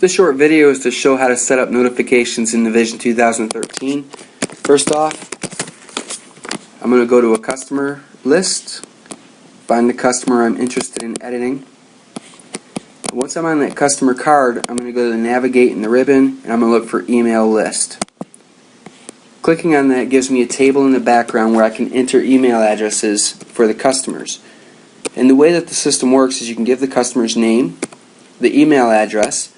This short video is to show how to set up notifications in Navision 2013. First off, I'm going to go to a customer list, find the customer I'm interested in editing. Once I'm on that customer card, I'm going to go to the navigate in the ribbon and I'm going to look for email list. Clicking on that gives me a table in the background where I can enter email addresses for the customers. And the way that the system works is you can give the customer's name, the email address,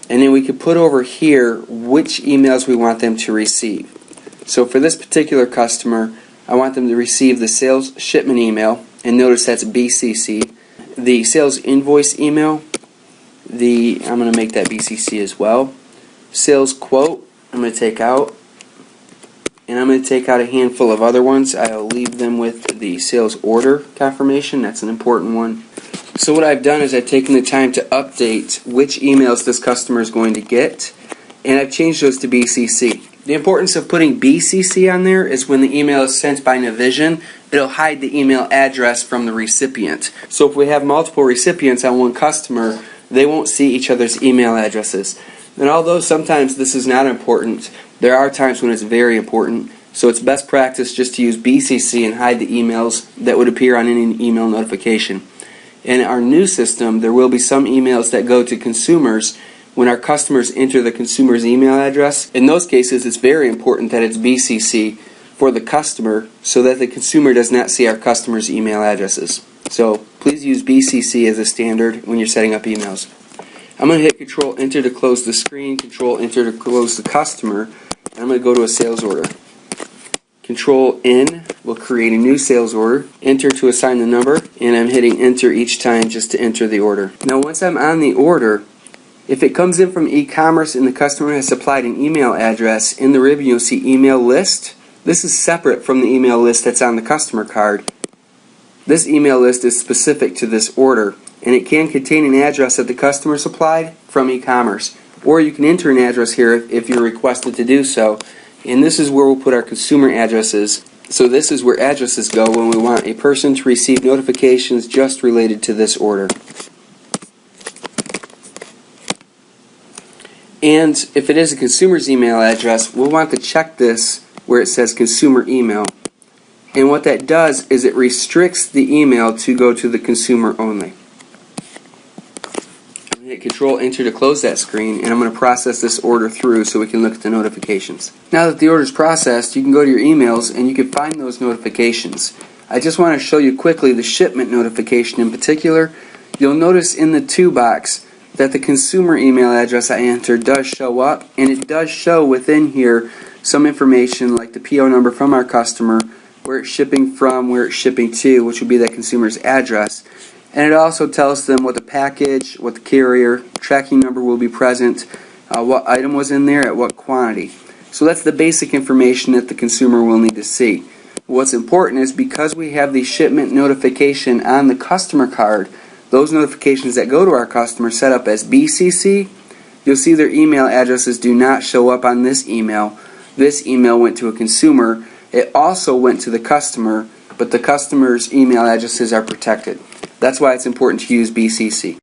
and then we can put over here which emails we want them to receive. So for this particular customer, I want them to receive the sales shipment email, and notice that's BCC. The sales invoice email, I'm going to make that BCC as well. Sales quote, I'm going to take out. And I'm going to take out a handful of other ones. I'll leave them with the sales order confirmation. That's an important one. So what I've done is I've taken the time to update which emails this customer is going to get, and I've changed those to BCC. The importance of putting BCC on there is when the email is sent by Navision, it'll hide the email address from the recipient. So if we have multiple recipients on one customer, they won't see each other's email addresses. And although sometimes this is not important, there are times when it's very important. So it's best practice just to use BCC and hide the emails that would appear on any email notification. In our new system, there will be some emails that go to consumers when our customers enter the consumer's email address. In those cases, it's very important that it's BCC for the customer so that the consumer does not see our customer's email addresses. So please use BCC as a standard when you're setting up emails. I'm going to hit Control Enter to close the screen, Control Enter to close the customer, and I'm going to go to a sales order. Control N will create a new sales order, Enter to assign the number, and I'm hitting Enter each time just to enter the order. Now once I'm on the order, if it comes in from e-commerce and the customer has supplied an email address, in the ribbon you'll see email list. This is separate from the email list that's on the customer card. This email list is specific to this order, and it can contain an address that the customer supplied from e-commerce. Or you can enter an address here if you're requested to do so. And this is where we'll put our consumer addresses. So this is where addresses go when we want a person to receive notifications just related to this order. And if it is a consumer's email address, we'll want to check this where it says consumer email. And what that does is it restricts the email to go to the consumer only. Hit Control Enter to close that screen, and I'm going to process this order through so we can look at the notifications. Now that the order is processed, you can go to your emails and you can find those notifications. I just want to show you quickly the shipment notification in particular. You'll notice in the to box that the consumer email address I entered does show up, and it does show within here some information like the PO number from our customer, where it's shipping from, where it's shipping to, which would be that consumer's address. And it also tells them what the package, what the carrier, tracking number will be present, what item was in there, at what quantity. So that's the basic information that the consumer will need to see. What's important is because we have the shipment notification on the customer card, those notifications that go to our customer set up as BCC, you'll see their email addresses do not show up on this email. This email went to a consumer. It also went to the customer, but the customer's email addresses are protected. That's why it's important to use BCC.